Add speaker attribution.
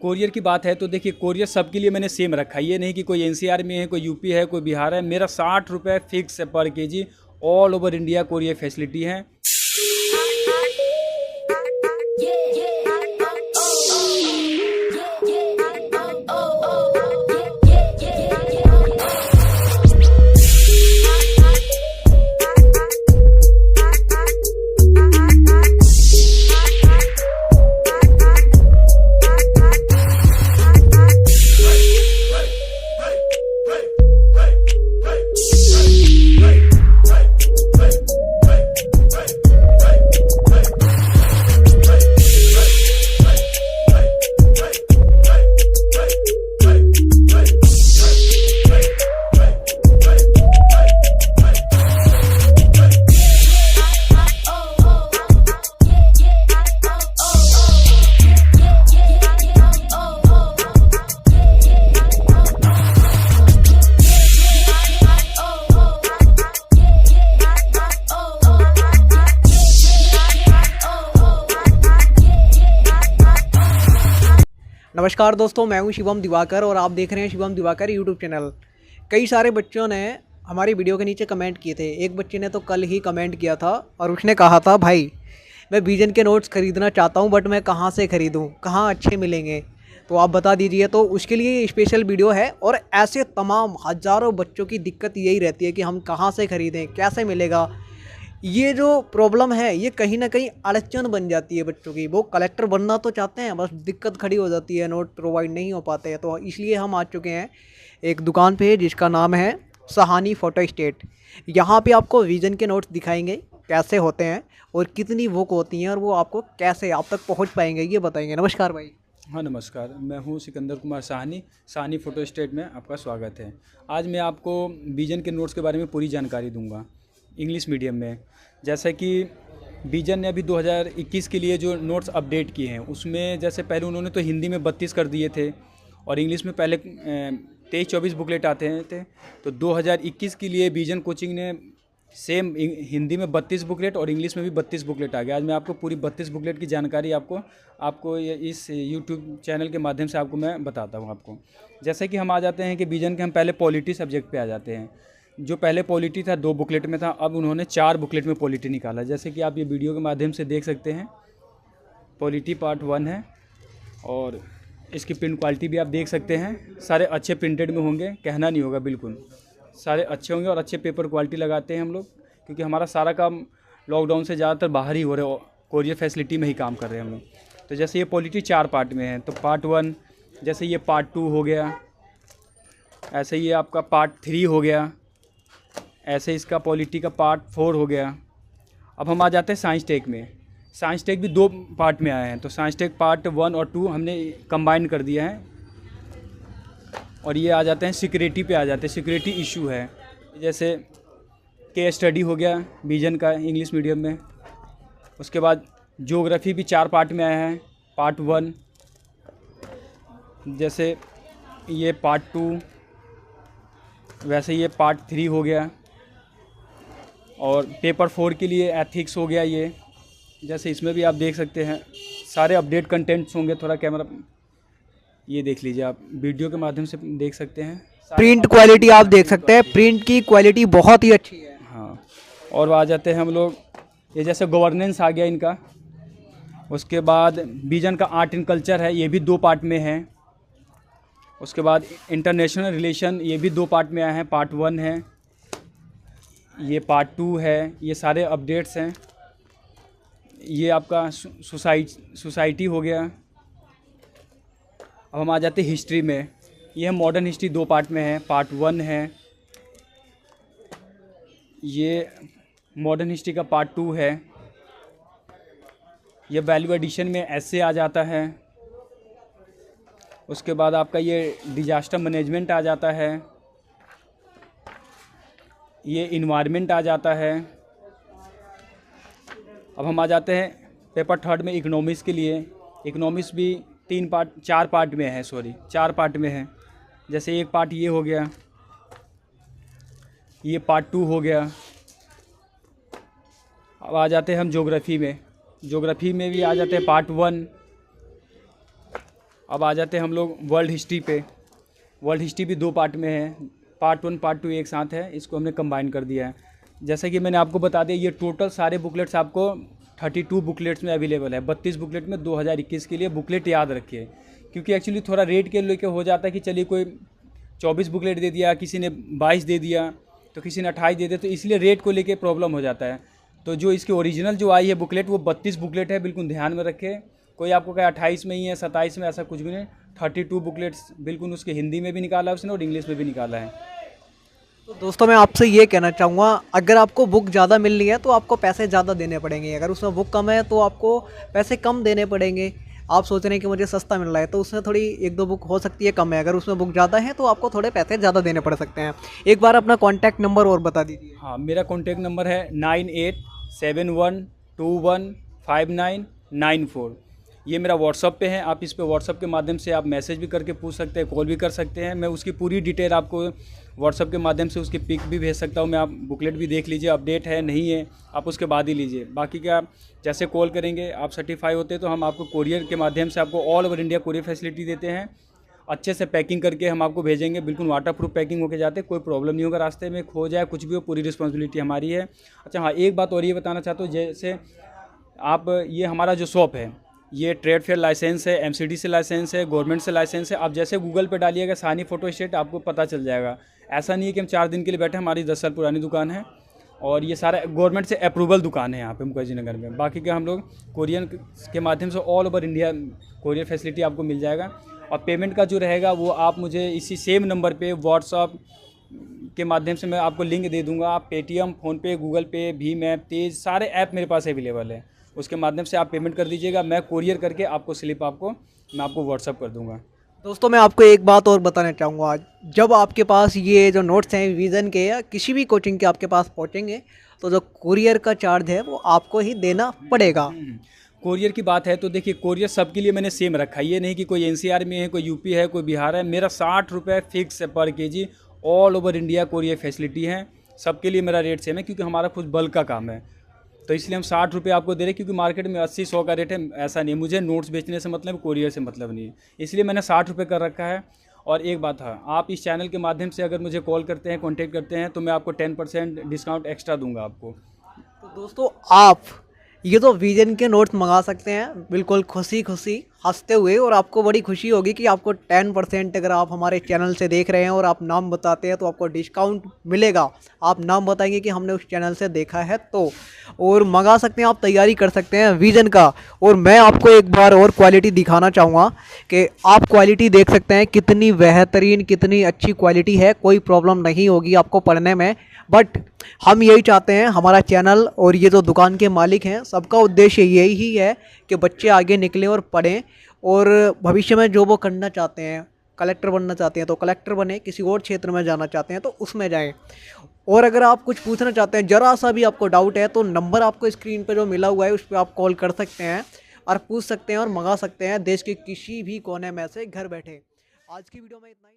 Speaker 1: Courier की बात है तो देखिए, कोरियर सबके लिए मैंने सेम रखा है। ये नहीं कि कोई एनसीआर में है, कोई यूपी है, कोई बिहार है। मेरा 60 रुपये फिक्स है पर KG. All over India courier facility है।
Speaker 2: नमस्कार दोस्तों, मैं हूं शिवम दिवाकर और आप देख रहे हैं शिवम दिवाकर यूट्यूब चैनल। कई सारे बच्चों ने हमारी वीडियो के नीचे कमेंट किए थे। एक बच्चे ने तो कल ही कमेंट किया था और उसने कहा था, भाई मैं विजन के नोट्स ख़रीदना चाहता हूं बट मैं कहां से ख़रीदूं, कहां अच्छे मिलेंगे, तो आप बता दीजिए। तो उसके लिए ये स्पेशल वीडियो है। और ऐसे तमाम हज़ारों बच्चों की दिक्कत यही रहती है कि हम कहाँ से ख़रीदें, कैसे मिलेगा। ये जो प्रॉब्लम है ये कहीं ना कहीं अड़चन बन जाती है बच्चों की। वो कलेक्टर बनना तो चाहते हैं, बस दिक्कत खड़ी हो जाती है, नोट प्रोवाइड नहीं हो पाते हैं। तो इसलिए हम आ चुके हैं एक दुकान पे जिसका नाम है सहानी फ़ोटो स्टेट। यहाँ पे आपको विजन के नोट्स दिखाएंगे कैसे होते हैं और कितनी बुक होती हैं और वो आपको कैसे आप तक पहुँच पाएंगे ये बताएंगे। नमस्कार भाई।
Speaker 1: हाँ नमस्कार, मैं हूँ सिकंदर कुमार सहानी फ़ोटो स्टेट में आपका स्वागत है। आज मैं आपको विजन के नोट्स के बारे में पूरी जानकारी दूंगा इंग्लिश मीडियम में। जैसा कि विजन ने अभी 2021 के लिए जो नोट्स अपडेट किए हैं उसमें जैसे पहले उन्होंने तो हिंदी में 32 कर दिए थे और इंग्लिश में पहले 23-24 बुकलेट आते थे। तो 2021 के लिए विजन कोचिंग ने सेम हिंदी में 32 बुकलेट और इंग्लिश में भी 32 बुकलेट आ गया। आज मैं आपको पूरी 32 बुकलेट की जानकारी आपको इस यूट्यूब चैनल के माध्यम से आपको मैं बताता हूँ आपको। जैसे कि हम आ जाते हैं कि विजन के हम पहले पॉलिटी सब्जेक्ट पे आ जाते हैं। जो पहले पॉलिटी था 2 बुकलेट में था, अब उन्होंने 4 बुकलेट में पॉलिटी निकाला। जैसे कि आप ये वीडियो के माध्यम से देख सकते हैं, पॉलिटी पार्ट 1 है और इसकी प्रिंट क्वालिटी भी आप देख सकते हैं। सारे अच्छे प्रिंटेड में होंगे, कहना नहीं होगा, बिल्कुल सारे अच्छे होंगे और अच्छे पेपर क्वालिटी लगाते हैं हम लोग, क्योंकि हमारा सारा काम लॉकडाउन से ज़्यादातर बाहर ही हो रहा है, कोरियर फैसिलिटी में ही काम कर रहे हैं हम लोग। तो जैसे ये पॉलिटी 4 पार्ट में है, तो पार्ट 1 जैसे ये पार्ट 2 हो गया, ऐसे ये आपका पार्ट 3 हो गया, ऐसे इसका पॉलिटी का पार्ट 4 हो गया। अब हम आ जाते हैं साइंस टेक में। साइंस टेक भी 2 पार्ट में आए हैं, तो साइंस टेक पार्ट 1 और 2 हमने कंबाइन कर दिया है। और ये आ जाते हैं सिक्योरिटी पे आ जाते हैं, सिक्योरिटी इशू है। जैसे केस स्टडी हो गया विजन का इंग्लिश मीडियम में। उसके बाद ज्योग्राफी भी 4 पार्ट में आया है, पार्ट 1 जैसे ये पार्ट 2, वैसे ये पार्ट 3 हो गया। और पेपर 4 के लिए एथिक्स हो गया ये। जैसे इसमें भी आप देख सकते हैं सारे अपडेट कंटेंट्स होंगे। थोड़ा कैमरा ये देख लीजिए, आप वीडियो के माध्यम से देख सकते हैं।
Speaker 2: प्रिंट क्वालिटी आप देख सकते हैं, प्रिंट की क्वालिटी बहुत ही अच्छी है।
Speaker 1: हाँ, और आ जाते हैं हम लोग, ये जैसे गवर्नेंस आ गया इनका। उसके बाद विजन का आर्ट एंड कल्चर है, ये भी 2 पार्ट में है। उसके बाद इंटरनेशनल रिलेशन, ये भी 2 पार्ट में आए हैं, पार्ट 1 है, ये पार्ट 2 है। ये सारे अपडेट्स हैं। ये आपका सोसाइटी हो गया। अब हम आ जाते हैं हिस्ट्री में। ये मॉडर्न हिस्ट्री 2 पार्ट में है, पार्ट 1 है। ये मॉडर्न हिस्ट्री का पार्ट 2 है। ये वैल्यू एडिशन में ऐसे आ जाता है। उसके बाद आपका ये डिजास्टर मैनेजमेंट आ जाता है, ये इन्वायरमेंट आ जाता है। अब हम आ जाते हैं पेपर 3 में इकोनॉमिक्स के लिए। इकोनॉमिक्स भी 4 पार्ट में है, 4 पार्ट में है। जैसे एक पार्ट ये हो गया, ये पार्ट 2 हो गया। अब आ जाते हैं हम ज्योग्राफी में। ज्योग्राफी में भी आ जाते हैं पार्ट 1। अब आ जाते हैं हम लोग वर्ल्ड हिस्ट्री पे। वर्ल्ड हिस्ट्री भी 2 पार्ट में है, पार्ट 1 पार्ट 2 एक साथ है, इसको हमने कंबाइन कर दिया है। जैसा कि मैंने आपको बता दिया, ये टोटल सारे बुकलेट्स आपको 32 बुकलेट्स में अवेलेबल है। 32 बुकलेट में 2021 के लिए बुकलेट याद रखिए, क्योंकि एक्चुअली थोड़ा रेट के लेके हो जाता है कि चलिए कोई 24 बुकलेट दे दिया, किसी ने 22 दे दिया, तो किसी ने 28 दे दिया, तो इसलिए रेट को लेके प्रॉब्लम हो जाता है। तो जो इसकी ओरिजिनल जो आई है बुकलेट, वो 32 बुकलेट है, बिल्कुल ध्यान में रखें। कोई आपको कहे 28 में ही है, 27 में, ऐसा कुछ भी नहीं। 32 बुकलेट्स बिल्कुल उसके हिंदी में भी निकाला है उसने और इंग्लिश में भी निकाला है।
Speaker 2: तो दोस्तों मैं आपसे ये कहना चाहूँगा, अगर आपको बुक ज़्यादा मिल रही है तो आपको पैसे ज़्यादा देने पड़ेंगे, अगर उसमें बुक कम है तो आपको पैसे कम देने पड़ेंगे। आप सोच रहे हैं कि मुझे सस्ता मिल रहा है तो उसमें थोड़ी 1-2 बुक हो सकती है कम है, अगर उसमें बुक ज़्यादा है तो आपको थोड़े पैसे ज़्यादा देने पड़ सकते हैं। एक बार अपना कॉन्टैक्ट नंबर और बता दीजिए।
Speaker 1: हाँ, मेरा कॉन्टैक्ट नंबर है 9871215994। ये मेरा व्हाट्सअप पे है, आप इस पे व्हाट्सअप के माध्यम से आप मैसेज भी करके पूछ सकते हैं, कॉल भी कर सकते हैं। मैं उसकी पूरी डिटेल आपको व्हाट्सअप के माध्यम से उसकी पिक भी भेज सकता हूँ मैं। आप बुकलेट भी देख लीजिए, अपडेट है नहीं है, आप उसके बाद ही लीजिए। बाकी क्या, जैसे कॉल करेंगे आप सर्टिफाई होते हैं तो हम आपको कोरियर के माध्यम से आपको all over India courier facility देते हैं। अच्छे से पैकिंग करके हम आपको भेजेंगे, बिल्कुल वाटर प्रूफ पैकिंग होके जाते, कोई प्रॉब्लम नहीं होगा, रास्ते में खो जाए कुछ भी हो, पूरी रिस्पॉन्सिबिलिटी हमारी है। अच्छा हाँ, एक बात और ये बताना चाहता हूँ, जैसे आप ये हमारा जो शॉप है ये ट्रेड फेयर लाइसेंस है, एमसीडी से लाइसेंस है, गवर्नमेंट से लाइसेंस है। आप जैसे गूगल पे डालिएगा सानी फ़ोटो स्टेट, आपको पता चल जाएगा। ऐसा नहीं है कि हम 4 दिन के लिए बैठे, हमारी 10 साल पुरानी दुकान है और ये सारा गवर्नमेंट से अप्रूवल दुकान है यहाँ पे मुखर्जी नगर में। बाकी क्या, हम लोग कोरियर के माध्यम से all over India courier facility आपको मिल जाएगा। और पेमेंट का जो रहेगा वो आप मुझे इसी सेम नंबर पे व्हाट्सअप के माध्यम से मैं आपको लिंक दे दूंगा। आप पेटीएम, फ़ोनपे, गूगल पे, भीम ऐप, तेज सारे ऐप मेरे पास अवेलेबल है, उसके माध्यम से आप पेमेंट कर दीजिएगा। मैं कोरियर करके आपको स्लिप मैं आपको व्हाट्सअप कर दूंगा।
Speaker 2: दोस्तों मैं आपको एक बात और बताना चाहूँगा, जब आपके पास ये जो नोट्स हैं विज़न के या किसी भी कोचिंग के आपके पास पहुँचेंगे तो जो कुरियर का चार्ज है वो आपको ही देना पड़ेगा।
Speaker 1: कोरियर की बात है तो देखिए, कोरियर सबके लिए मैंने सेम रखा है। ये नहीं कि कोई एनसीआर में है, कोई यूपी है, कोई बिहार है। मेरा 60 रुपये फिक्स है पर KG, all over India courier facility है। सबके लिए मेरा रेट सेम है, क्योंकि हमारा कुछ बल्क का काम है, तो इसलिए हम 60 रुपये आपको दे रहे हैं। क्योंकि मार्केट में 80-100 का रेट है, ऐसा नहीं है। मुझे नोट्स बेचने से मतलब, कोरियर से मतलब नहीं है, इसलिए मैंने 60 रुपये कर रखा है। और एक बात है, आप इस चैनल के माध्यम से अगर मुझे कॉल करते हैं, कॉन्टेक्ट करते हैं, तो मैं आपको 10% डिस्काउंट एक्स्ट्रा दूंगा आपको।
Speaker 2: तो दोस्तों आप ये तो विजन के नोट्स मंगा सकते हैं बिल्कुल खुशी खुशी हंसते हुए, और आपको बड़ी खुशी होगी कि आपको 10% अगर आप हमारे चैनल से देख रहे हैं और आप नाम बताते हैं तो आपको डिस्काउंट मिलेगा। आप नाम बताएंगे कि हमने उस चैनल से देखा है तो, और मंगा सकते हैं, आप तैयारी कर सकते हैं विजन का। और मैं आपको एक बार और क्वालिटी दिखाना चाहूँगा कि आप क्वालिटी देख सकते हैं कितनी बेहतरीन, कितनी अच्छी क्वालिटी है। कोई प्रॉब्लम नहीं होगी आपको पढ़ने में। बट हम यही चाहते हैं, हमारा चैनल और ये जो दुकान के मालिक हैं सबका उद्देश्य यही ही है कि बच्चे आगे निकलें और पढ़ें, और भविष्य में जो वो करना चाहते हैं, कलेक्टर बनना चाहते हैं तो कलेक्टर बने, किसी और क्षेत्र में जाना चाहते हैं तो उसमें जाएं। और अगर आप कुछ पूछना चाहते हैं, ज़रा सा भी आपको डाउट है, तो नंबर आपको स्क्रीन पर जो मिला हुआ है उस पर आप कॉल कर सकते हैं और पूछ सकते हैं और मंगा सकते हैं देश के किसी भी कोने में से घर बैठे। आज की वीडियो में इतना ही।